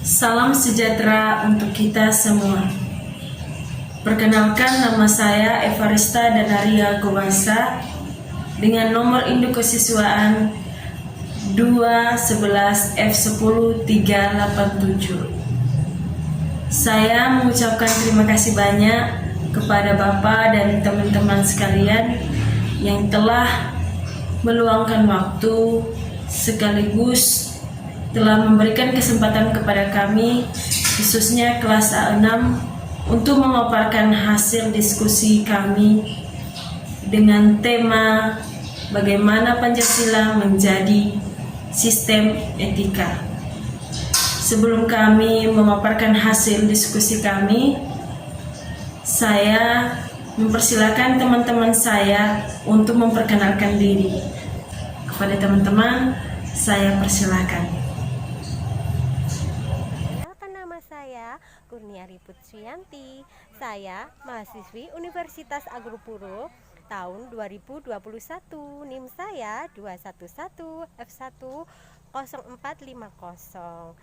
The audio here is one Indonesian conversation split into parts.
Salam sejahtera untuk kita semua. Perkenalkan, nama saya Evarista Danaria Gowasa dengan nomor induk kesiswaan 211 F10 387. Saya mengucapkan terima kasih banyak kepada Bapak dan teman-teman sekalian yang telah meluangkan waktu sekaligus telah memberikan kesempatan kepada kami, khususnya kelas A6, untuk memaparkan hasil diskusi kami dengan tema bagaimana Pancasila menjadi sistem etika. Sebelum kami memaparkan hasil diskusi kami, saya mempersilakan teman-teman saya untuk memperkenalkan diri. Kepada teman-teman, saya persilakan. Nama saya Kurniari Putriyanti. Saya mahasiswi Universitas Agropuro tahun 2021. NIM saya 211 F10450.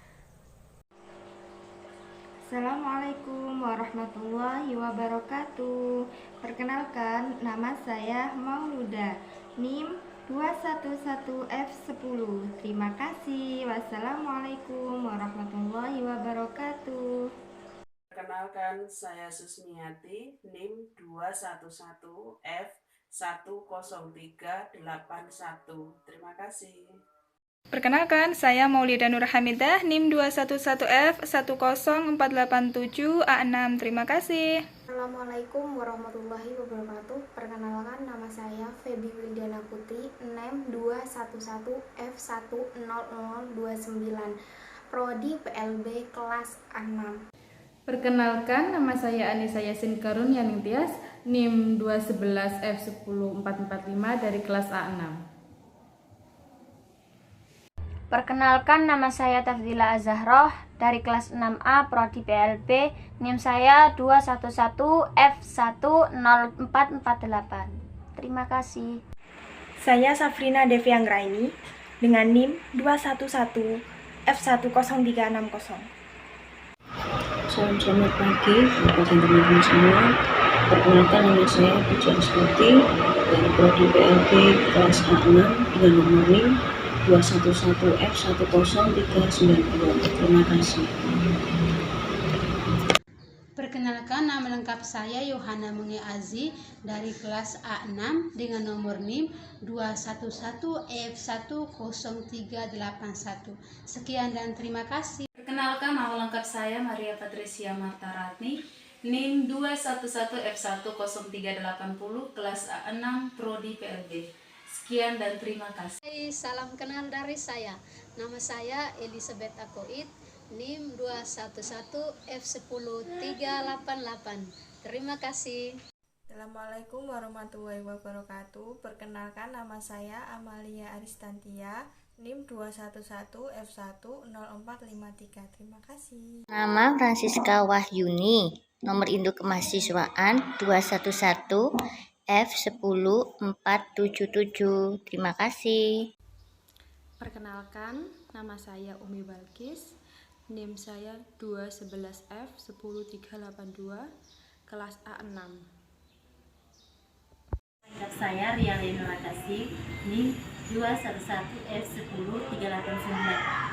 Assalamualaikum warahmatullahi wabarakatuh. Perkenalkan, nama saya Mauluda, NIM 211F10. Terima kasih. Wassalamualaikum warahmatullahi wabarakatuh. Perkenalkan, saya Susmiati, NIM 211F10381. Terima kasih. Perkenalkan, saya Maulida Nur Hamidah, NIM 211F10487A6. Terima kasih. Assalamualaikum warahmatullahi wabarakatuh. Perkenalkan, nama saya Feby Wildiana Putri, NIM 211F10029, Prodi PLB kelas 6. Perkenalkan, nama saya Anissa Yasin Karun Yaningtias, NIM 211F10445 dari kelas A6. Perkenalkan, nama saya Tafdila Azahroh dari kelas 6A Prodi PLB, NIM saya 211F10448. Terima kasih. Saya Safrina Devi Anggraini dengan NIM 211F10360. Selamat pagi Bapak dan teman-teman semua. Perkenalkan, nama saya Puji Astuti dari Prodi PLB kelas A6 dengan nomor NIM 211F10392. Terima kasih. Perkenalkan, nama lengkap saya Yohana Mungi Azi dari kelas A6 dengan nomor NIM 211F10381. Sekian dan terima kasih. Perkenalkan, nama lengkap saya Maria Patricia Marta Ratni, NIM 211F10380, kelas A6 Prodi PLB. Sekian dan terima kasih. Salam kenal dari saya. Nama saya Elizabeth Akoid, NIM 211F10388. Terima kasih. Assalamualaikum warahmatullahi wabarakatuh. Perkenalkan, nama saya Amalia Aristantia, NIM 211F10453. Terima kasih. Nama Francisca Wahyuni, nomor induk kemahasiswaan 211F10477. Terima kasih. Perkenalkan, nama saya Umi Balkis, NIM saya 211F10382, kelas A6. Saya Ria Lenora Kasih, NIM 211F10389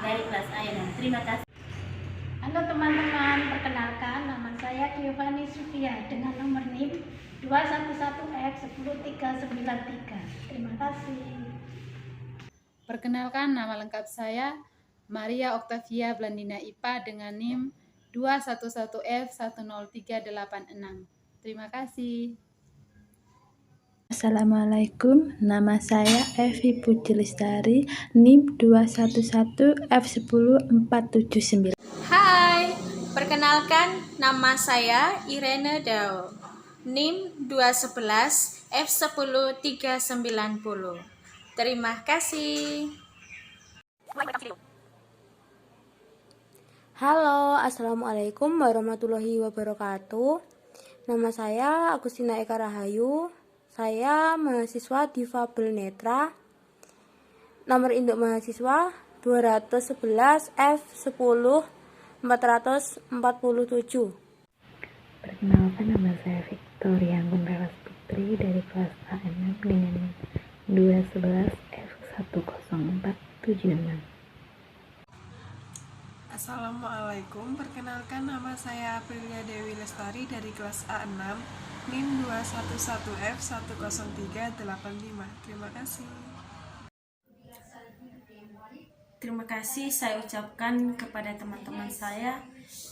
dari kelas A6. Terima kasih. Halo teman-teman, perkenalkan, nama saya Giovanni Sufia dengan nomor NIM 211F10393. Terima kasih. Perkenalkan, nama lengkap saya Maria Oktavia Blandina IPA dengan NIM 211F10386. Terima kasih. Assalamualaikum, nama saya Evi Puji Lestari, NIM 211F10479. Hai, perkenalkan, nama saya Irene Dao, NIM 211F10390. Terima kasih. Halo, assalamualaikum warahmatullahi wabarakatuh. Nama saya Agustina Eka Rahayu. Saya mahasiswa difabel netra. Nomor induk mahasiswa 211F10 447. Perkenalkan, nama saya Victoria Gundaras Putri dari kelas A6 dengan 211 F10476. Assalamualaikum, perkenalkan nama saya Aprilia Dewi Lestari dari kelas A6 NIM 211F10385. Terima kasih. Terima kasih saya ucapkan kepada teman-teman saya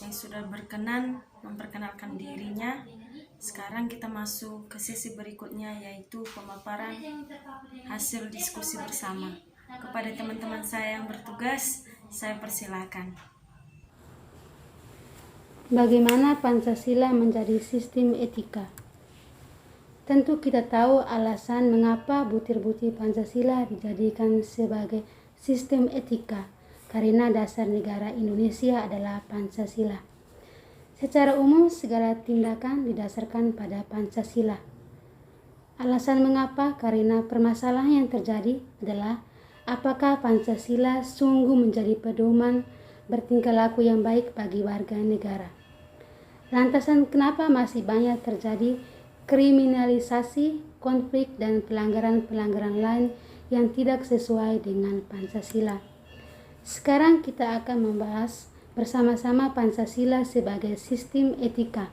yang sudah berkenan memperkenalkan dirinya. Sekarang kita masuk ke sesi berikutnya, yaitu pemaparan hasil diskusi bersama. Kepada teman-teman saya yang bertugas, saya persilakan. Bagaimana Pancasila menjadi sistem etika? Tentu kita tahu alasan mengapa butir-butir Pancasila dijadikan sebagai sistem etika, karena dasar negara Indonesia adalah Pancasila. Secara umum, segala tindakan didasarkan pada Pancasila. Alasan mengapa? Karena permasalahan yang terjadi adalah apakah Pancasila sungguh menjadi pedoman bertingkah laku yang baik bagi warga negara. Lantasan kenapa masih banyak terjadi kriminalisasi, konflik, dan pelanggaran-pelanggaran lain yang tidak sesuai dengan Pancasila. Sekarang kita akan membahas bersama-sama Pancasila sebagai sistem etika.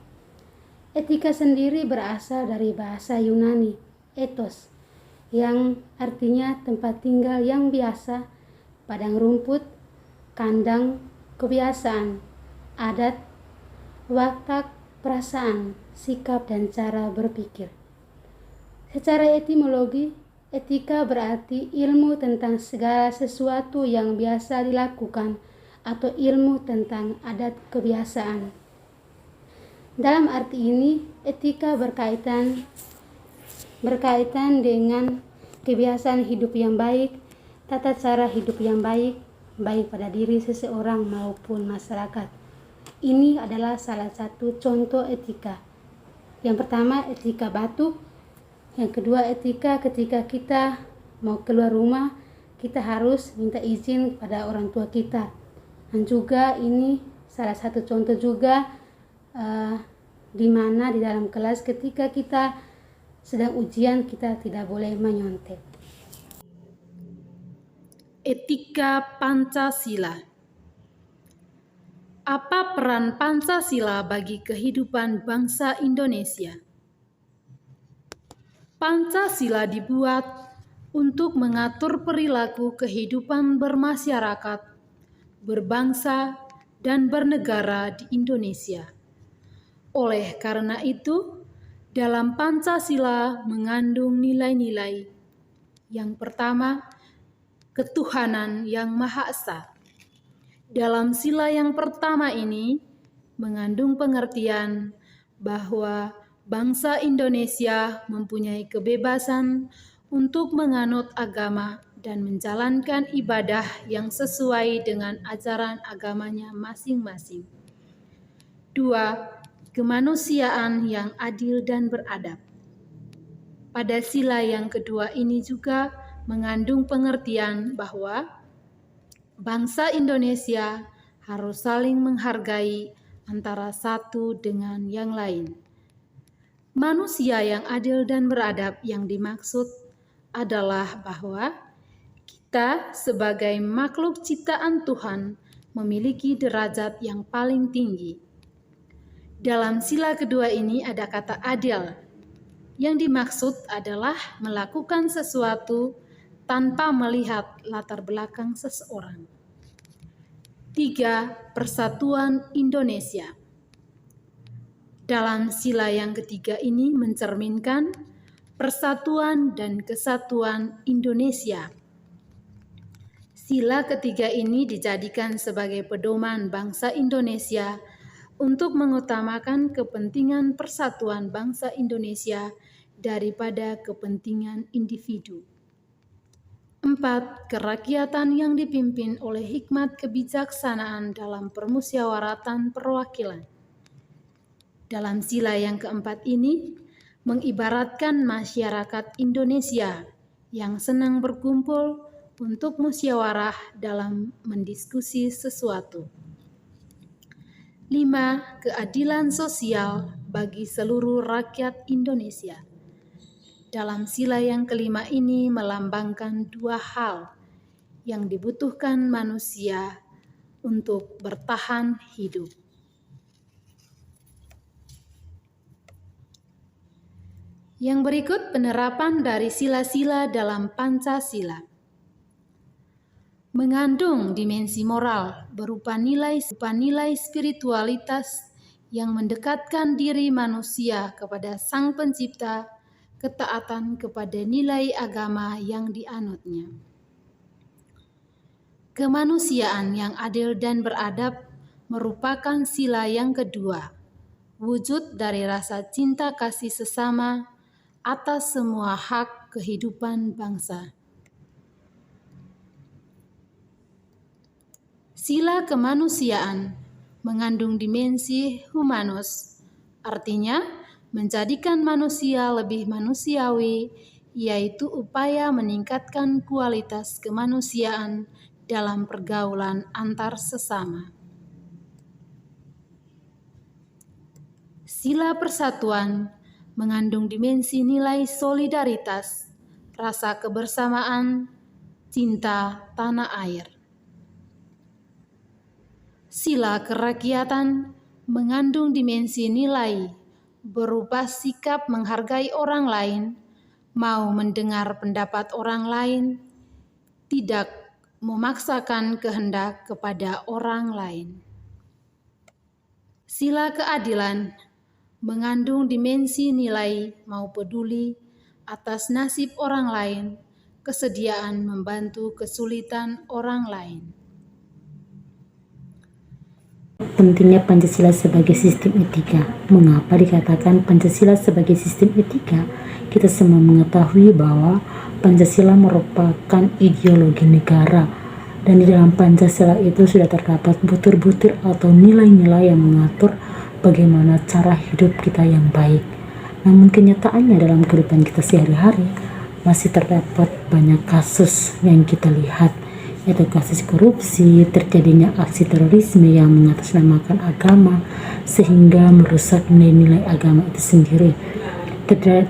Etika sendiri berasal dari bahasa Yunani, ethos, yang artinya tempat tinggal yang biasa, padang rumput, kandang, kebiasaan, adat, watak, perasaan, sikap, dan cara berpikir. Secara etimologi, etika berarti ilmu tentang segala sesuatu yang biasa dilakukan atau ilmu tentang adat kebiasaan. Dalam arti ini, etika berkaitan dengan kebiasaan hidup yang baik, tata cara hidup yang baik, baik pada diri seseorang maupun masyarakat. Ini adalah salah satu contoh etika. Yang pertama, etika batuk. Yang kedua, etika ketika kita mau keluar rumah, kita harus minta izin kepada orang tua kita. Dan juga ini salah satu contoh juga di mana di dalam kelas ketika kita sedang ujian, kita tidak boleh menyontek. Etika Pancasila. Apa peran Pancasila bagi kehidupan bangsa Indonesia? Pancasila dibuat untuk mengatur perilaku kehidupan bermasyarakat, berbangsa, dan bernegara di Indonesia. Oleh karena itu, dalam Pancasila mengandung nilai-nilai. Yang pertama, ketuhanan yang Maha Esa. Dalam sila yang pertama ini mengandung pengertian bahwa bangsa Indonesia mempunyai kebebasan untuk menganut agama dan menjalankan ibadah yang sesuai dengan ajaran agamanya masing-masing. 2. Kemanusiaan yang adil dan beradab. Pada sila yang kedua ini juga mengandung pengertian bahwa bangsa Indonesia harus saling menghargai antara satu dengan yang lain. Manusia yang adil dan beradab yang dimaksud adalah bahwa kita sebagai makhluk ciptaan Tuhan memiliki derajat yang paling tinggi. Dalam sila kedua ini ada kata adil. Yang dimaksud adalah melakukan sesuatu tanpa melihat latar belakang seseorang. 3. Persatuan Indonesia. Dalam sila yang ketiga ini mencerminkan persatuan dan kesatuan Indonesia. Sila ketiga ini dijadikan sebagai pedoman bangsa Indonesia untuk mengutamakan kepentingan persatuan bangsa Indonesia daripada kepentingan individu. 4. Kerakyatan yang dipimpin oleh hikmat kebijaksanaan dalam permusyawaratan perwakilan. Dalam sila yang keempat ini, mengibaratkan masyarakat Indonesia yang senang berkumpul untuk musyawarah dalam mendiskusi sesuatu. 5. Keadilan sosial bagi seluruh rakyat Indonesia. Dalam sila yang kelima ini melambangkan dua hal yang dibutuhkan manusia untuk bertahan hidup. Yang berikut penerapan dari sila-sila dalam Pancasila. Mengandung dimensi moral berupa nilai spiritualitas yang mendekatkan diri manusia kepada Sang Pencipta, ketaatan kepada nilai agama yang dianutnya. Kemanusiaan yang adil dan beradab merupakan sila yang kedua, wujud dari rasa cinta kasih sesama atas semua hak kehidupan bangsa. Sila kemanusiaan mengandung dimensi humanus, artinya menjadikan manusia lebih manusiawi, yaitu upaya meningkatkan kualitas kemanusiaan dalam pergaulan antar sesama. Sila persatuan mengandung dimensi nilai solidaritas, rasa kebersamaan, cinta tanah air. Sila kerakyatan mengandung dimensi nilai berupa sikap menghargai orang lain, mau mendengar pendapat orang lain, tidak memaksakan kehendak kepada orang lain. Sila keadilan mengandung dimensi nilai mau peduli atas nasib orang lain, kesediaan membantu kesulitan orang lain. Pentingnya Pancasila sebagai sistem etika. Mengapa dikatakan Pancasila sebagai sistem etika? Kita semua mengetahui bahwa Pancasila merupakan ideologi negara, dan di dalam Pancasila itu sudah terdapat butir-butir atau nilai-nilai yang mengatur bagaimana cara hidup kita yang baik. Namun kenyataannya dalam kehidupan kita sehari-hari masih terdapat banyak kasus yang kita lihat, yaitu kasus korupsi, terjadinya aksi terorisme yang mengatasnamakan agama sehingga merusak nilai-nilai agama itu sendiri.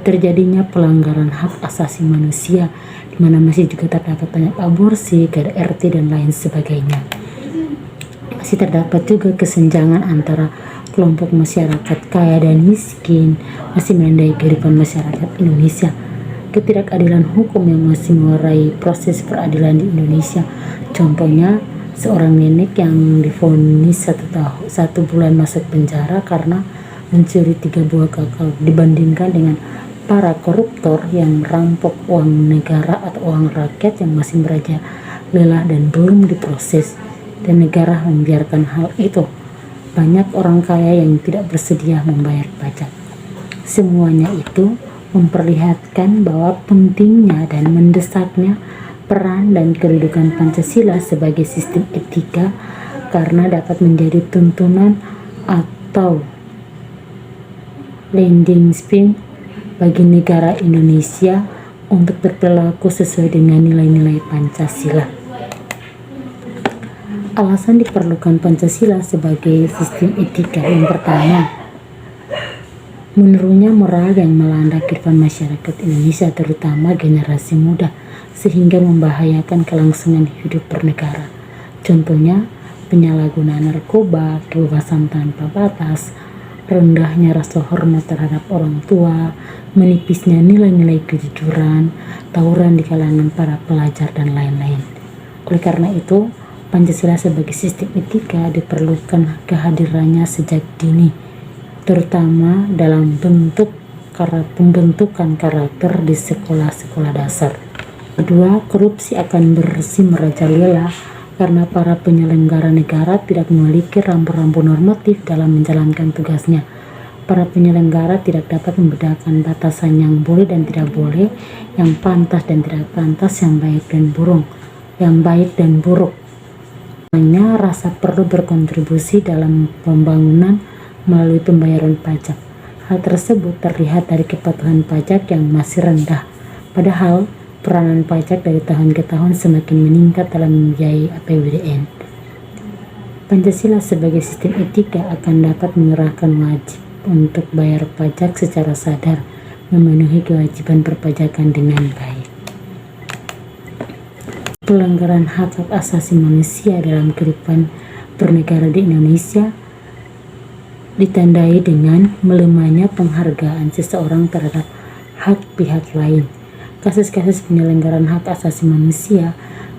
Terjadinya pelanggaran hak asasi manusia, di mana masih juga terdapat banyak aborsi, KDRT dan lain sebagainya. Masih terdapat juga kesenjangan antara kelompok masyarakat kaya dan miskin, masih menandai kehidupan masyarakat Indonesia. Ketidakadilan hukum yang masih mewarai proses peradilan di Indonesia. Contohnya, seorang nenek yang divonis 1 bulan masuk penjara karena mencuri 3 buah kakao, dibandingkan dengan para koruptor yang merampok uang negara atau uang rakyat yang masih merajalela dan belum diproses, dan negara membiarkan hal itu. Banyak orang kaya yang tidak bersedia membayar pajak. Semuanya itu memperlihatkan bahwa pentingnya dan mendesaknya peran dan kedudukan Pancasila sebagai sistem etika, karena dapat menjadi tuntunan atau landing spin bagi negara Indonesia untuk berperilaku sesuai dengan nilai-nilai Pancasila. Alasan diperlukan Pancasila sebagai sistem etika yang pertama, menurunnya moral yang melanda kehidupan masyarakat Indonesia, terutama generasi muda, sehingga membahayakan kelangsungan hidup bernegara. Contohnya, penyalahgunaan narkoba, kebebasan tanpa batas, rendahnya rasa hormat terhadap orang tua, menipisnya nilai-nilai kejujuran, tawuran di kalangan para pelajar, dan lain-lain. Oleh karena itu, Pancasila sebagai sistem etika diperlukan kehadirannya sejak dini, terutama dalam bentuk pembentukan karakter di sekolah-sekolah dasar. Kedua, korupsi akan bersih merajalela karena para penyelenggara negara tidak memiliki rambu-rambu normatif dalam menjalankan tugasnya. Para penyelenggara tidak dapat membedakan batasan yang boleh dan tidak boleh, yang pantas dan tidak pantas, yang baik dan buruk. Hanya rasa perlu berkontribusi dalam pembangunan melalui pembayaran pajak. Hal tersebut terlihat dari kepatuhan pajak yang masih rendah. Padahal peranan pajak dari tahun ke tahun semakin meningkat dalam membiayai APBDN. Pancasila sebagai sistem etika akan dapat menyerahkan wajib untuk bayar pajak secara sadar, memenuhi kewajiban perpajakan dengan baik. Pelanggaran hak asasi manusia dalam kehidupan bernegara di Indonesia ditandai dengan melemahnya penghargaan seseorang terhadap hak pihak lain. Kasus-kasus penyelenggaraan hak asasi manusia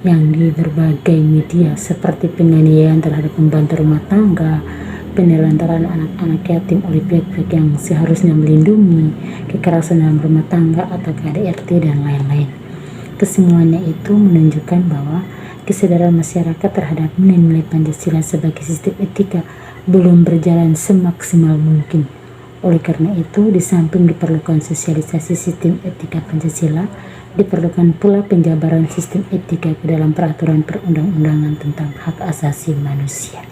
yang di berbagai media seperti penganiayaan terhadap pembantu rumah tangga, penelantaran anak-anak yatim oleh pihak-pihak yang seharusnya melindungi, kekerasan dalam rumah tangga atau KDRT dan lain-lain. Kesemuanya itu menunjukkan bahwa kesadaran masyarakat terhadap nilai Pancasila sebagai sistem etika belum berjalan semaksimal mungkin. Oleh karena itu, di samping diperlukan sosialisasi sistem etika Pancasila, diperlukan pula penjabaran sistem etika ke dalam peraturan perundang-undangan tentang hak asasi manusia.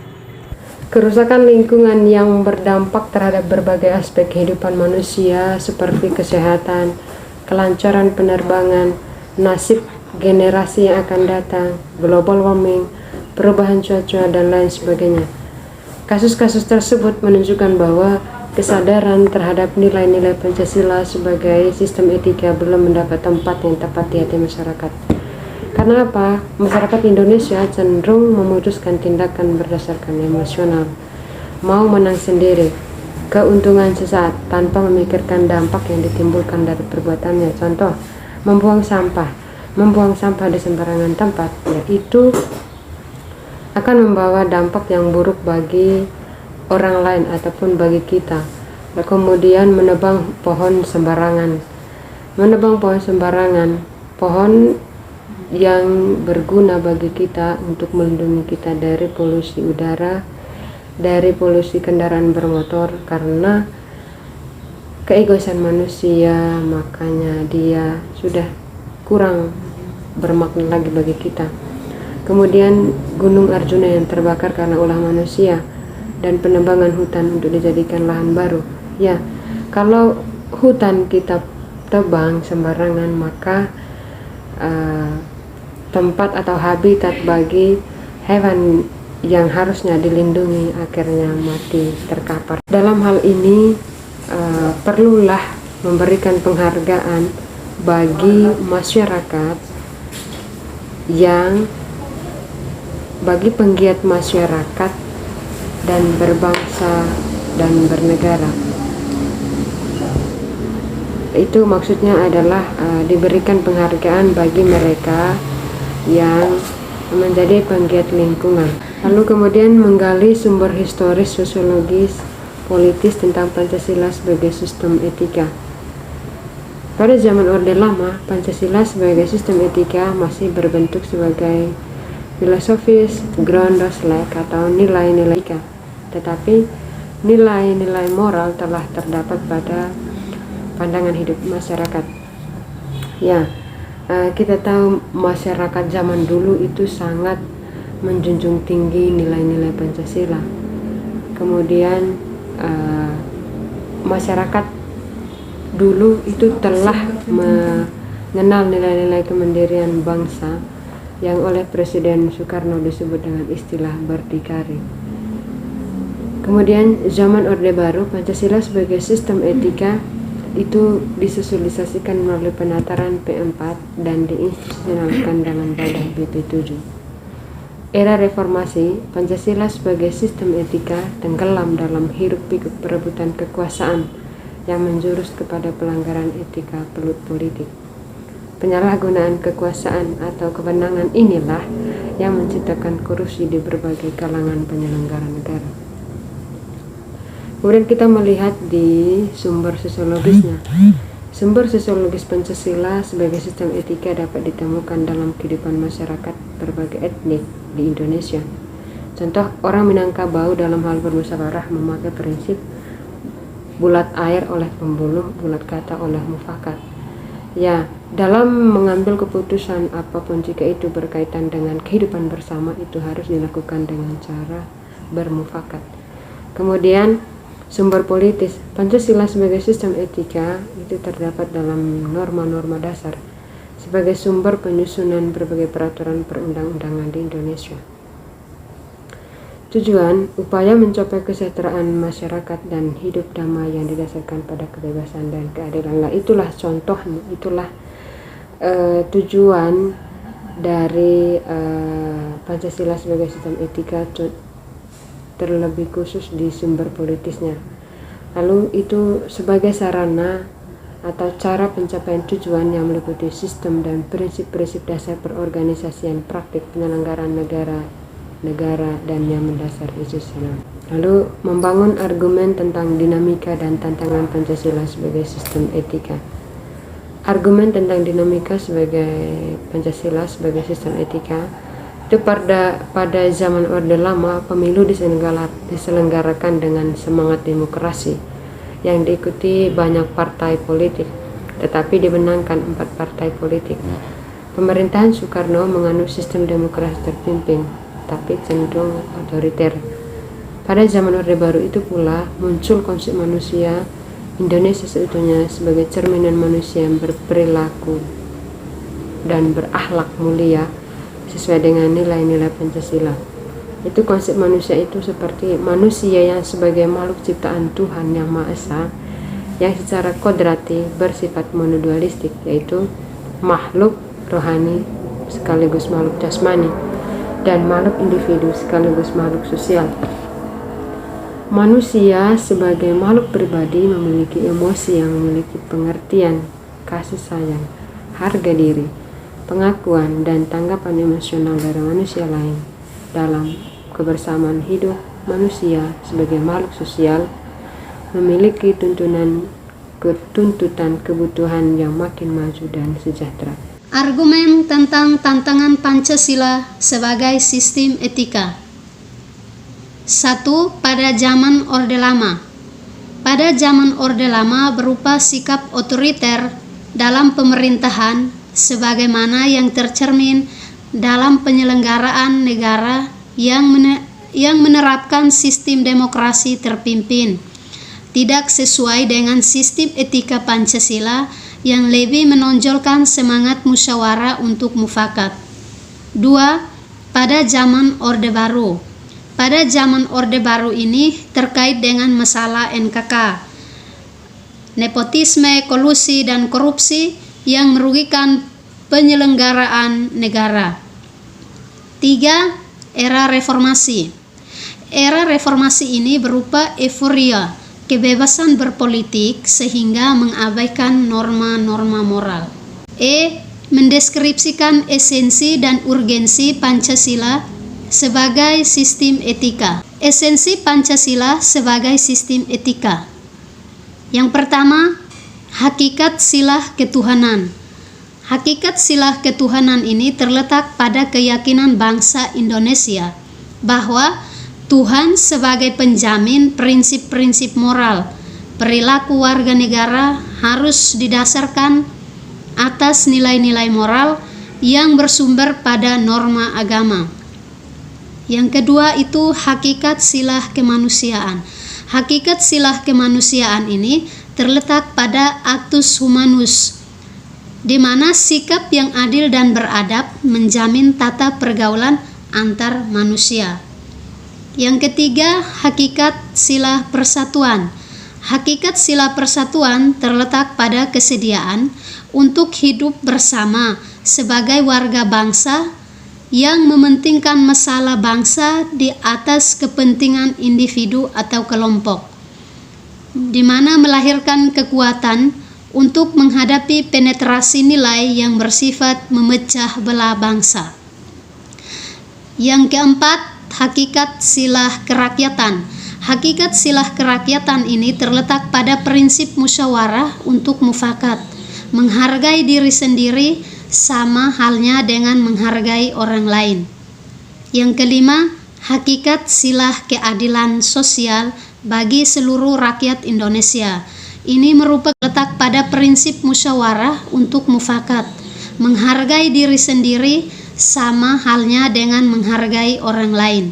Kerusakan lingkungan yang berdampak terhadap berbagai aspek kehidupan manusia seperti kesehatan, kelancaran penerbangan, nasib generasi yang akan datang, global warming, perubahan cuaca, dan lain sebagainya. Kasus-kasus tersebut menunjukkan bahwa kesadaran terhadap nilai-nilai Pancasila sebagai sistem etika belum mendapat tempat yang tepat di hati masyarakat. Karena apa? Masyarakat Indonesia cenderung memutuskan tindakan berdasarkan emosional, mau menang sendiri, keuntungan sesaat tanpa memikirkan dampak yang ditimbulkan dari perbuatannya. Contoh, membuang sampah di sembarangan tempat, yaitu akan membawa dampak yang buruk bagi orang lain ataupun bagi kita. Kemudian menebang pohon sembarangan, pohon yang berguna bagi kita untuk melindungi kita dari polusi udara, dari polusi kendaraan bermotor, karena keegoisan manusia, makanya dia sudah kurang bermakna lagi bagi kita. Kemudian Gunung Arjuna yang terbakar karena ulah manusia, dan penebangan hutan untuk dijadikan lahan baru. Ya, kalau hutan kita tebang sembarangan, maka tempat atau habitat bagi hewan yang harusnya dilindungi akhirnya mati terkapar. Dalam hal ini perlulah memberikan penghargaan bagi masyarakat yang bagi penggiat masyarakat dan berbangsa dan bernegara. Itu maksudnya adalah diberikan penghargaan bagi mereka yang menjadi penggiat lingkungan. Lalu kemudian menggali sumber historis, sosiologis, politis tentang Pancasila sebagai sistem etika. Pada zaman Orde Lama, Pancasila sebagai sistem etika masih berbentuk sebagai filosofis Grundlagen atau nilai-nilai etika. Tetapi nilai-nilai moral telah terdapat pada pandangan hidup masyarakat. Ya, kita tahu masyarakat zaman dulu itu sangat menjunjung tinggi nilai-nilai Pancasila. Kemudian masyarakat dulu itu telah mengenal nilai-nilai kemandirian bangsa yang oleh Presiden Soekarno disebut dengan istilah berdikari. Kemudian zaman Orde Baru, Pancasila sebagai sistem etika itu disosialisasikan melalui penataran P4 dan diinstitusionalkan dalam Badan BP7. Era reformasi, Pancasila sebagai sistem etika tenggelam dalam hiruk-pikuk perebutan kekuasaan yang menjurus kepada pelanggaran etika politik. Penyalahgunaan kekuasaan atau kewenangan inilah yang menciptakan korupsi di berbagai kalangan penyelenggara negara. Kemudian kita melihat di sumber sosiologisnya. Sumber sosiologis Pancasila sebagai sistem etika dapat ditemukan dalam kehidupan masyarakat berbagai etnik di Indonesia. Contoh, orang Minangkabau dalam hal bermusyawarah memakai prinsip bulat air oleh pembuluh, bulat kata oleh mufakat. Ya, dalam mengambil keputusan apapun jika itu berkaitan dengan kehidupan bersama, itu harus dilakukan dengan cara bermufakat. Kemudian sumber politis, Pancasila sebagai sistem etika itu terdapat dalam norma-norma dasar sebagai sumber penyusunan berbagai peraturan perundang-undangan di Indonesia. Tujuan, upaya mencapai kesejahteraan masyarakat dan hidup damai yang didasarkan pada kebebasan dan keadilan. Nah, itulah contohnya, itulah tujuan dari Pancasila sebagai sistem etika, terlebih khusus di sumber politisnya. Lalu itu sebagai sarana atau cara pencapaian tujuan yang meliputi sistem dan prinsip-prinsip dasar perorganisasian praktik penyelenggaraan negara dan yang mendasar institusional. Lalu membangun argumen tentang dinamika dan tantangan Pancasila sebagai sistem etika. Argumen tentang dinamika sebagai Pancasila sebagai sistem etika itu pada zaman Orde Lama, pemilu diselenggarakan dengan semangat demokrasi yang diikuti banyak partai politik, tetapi dimenangkan 4 partai politik. Pemerintahan Soekarno menganut sistem demokrasi terpimpin, tapi cenderung otoriter. Pada zaman Orde Baru itu pula muncul konsep manusia Indonesia seutuhnya sebagai cerminan manusia yang berperilaku dan berakhlak mulia sesuai dengan nilai-nilai Pancasila. Itu konsep manusia itu seperti manusia yang sebagai makhluk ciptaan Tuhan Yang Maha Esa, yang secara kodrati bersifat monodualistik, yaitu makhluk rohani sekaligus makhluk jasmani dan makhluk individu sekaligus makhluk sosial. Manusia sebagai makhluk pribadi memiliki emosi yang memiliki pengertian, kasih sayang, harga diri, pengakuan, dan tanggapan emosional dari manusia lain. Dalam kebersamaan hidup, manusia sebagai makhluk sosial memiliki tuntutan kebutuhan yang makin maju dan sejahtera. Argumen tentang tantangan Pancasila sebagai sistem etika. 1. Pada zaman Orde Lama. Pada zaman Orde Lama berupa sikap otoriter dalam pemerintahan sebagaimana yang tercermin dalam penyelenggaraan negara yang menerapkan sistem demokrasi terpimpin, tidak sesuai dengan sistem etika Pancasila yang lebih menonjolkan semangat musyawarah untuk mufakat. 2. Pada zaman Orde Baru. Pada zaman Orde Baru ini terkait dengan masalah NKK, nepotisme, kolusi, dan korupsi yang merugikan penyelenggaraan negara. 3. Era reformasi. Era reformasi ini berupa euforia, kebebasan berpolitik sehingga mengabaikan norma-norma moral. Mendeskripsikan esensi dan urgensi Pancasila sebagai sistem etika. Esensi Pancasila sebagai sistem etika. Yang pertama, hakikat silah ketuhanan. Hakikat silah ketuhanan ini terletak pada keyakinan bangsa Indonesia bahwa Tuhan sebagai penjamin prinsip-prinsip moral, perilaku warga negara harus didasarkan atas nilai-nilai moral yang bersumber pada norma agama. Yang kedua itu hakikat silah kemanusiaan. Hakikat silah kemanusiaan ini terletak pada actus humanus, di mana sikap yang adil dan beradab menjamin tata pergaulan antar manusia. Yang ketiga, hakikat silah persatuan. Hakikat silah persatuan terletak pada kesediaan untuk hidup bersama sebagai warga bangsa yang mementingkan masalah bangsa di atas kepentingan individu atau kelompok, di mana melahirkan kekuatan untuk menghadapi penetrasi nilai yang bersifat memecah belah bangsa. Yang keempat, hakikat silah kerakyatan. Hakikat silah kerakyatan ini terletak pada prinsip musyawarah untuk mufakat, menghargai diri sendiri sama halnya dengan menghargai orang lain. Yang kelima, hakikat silah keadilan sosial bagi seluruh rakyat Indonesia. Ini merupakan letak pada prinsip musyawarah untuk mufakat, menghargai diri sendiri sama halnya dengan menghargai orang lain.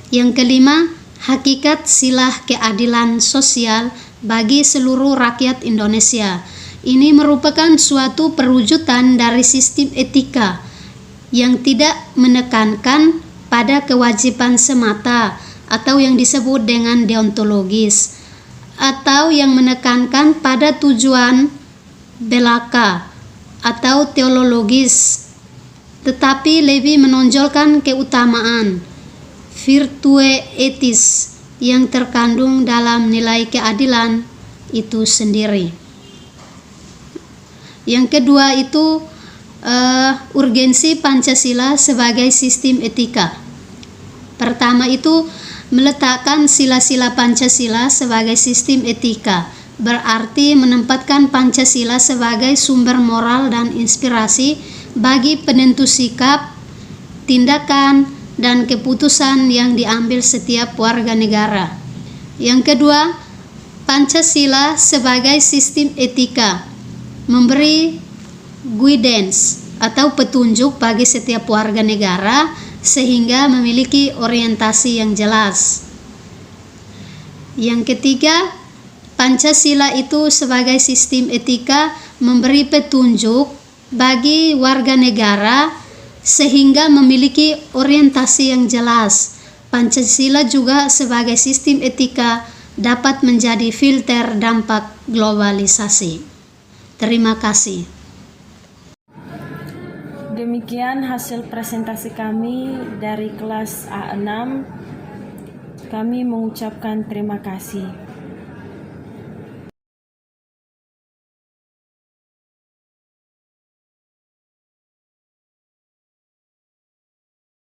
Yang kelima, hakikat silah keadilan sosial bagi seluruh rakyat Indonesia. Ini merupakan suatu perwujudan dari sistem etika yang tidak menekankan pada kewajiban semata atau yang disebut dengan deontologis, atau yang menekankan pada tujuan belaka atau teologis, tetapi lebih menonjolkan keutamaan virtue etis yang terkandung dalam nilai keadilan itu sendiri. Yang kedua itu urgensi Pancasila sebagai sistem etika. Pertama itu meletakkan sila-sila Pancasila sebagai sistem etika, berarti menempatkan Pancasila sebagai sumber moral dan inspirasi bagi penentu sikap, tindakan, dan keputusan yang diambil setiap warga negara. Yang kedua, Pancasila sebagai sistem etika memberi guidance atau petunjuk bagi setiap warga negara sehingga memiliki orientasi yang jelas. Yang ketiga, Pancasila itu sebagai sistem etika memberi petunjuk bagi warga negara sehingga memiliki orientasi yang jelas. Pancasila juga sebagai sistem etika dapat menjadi filter dampak globalisasi. Terima kasih. Demikian hasil presentasi kami dari kelas A6. Kami mengucapkan terima kasih.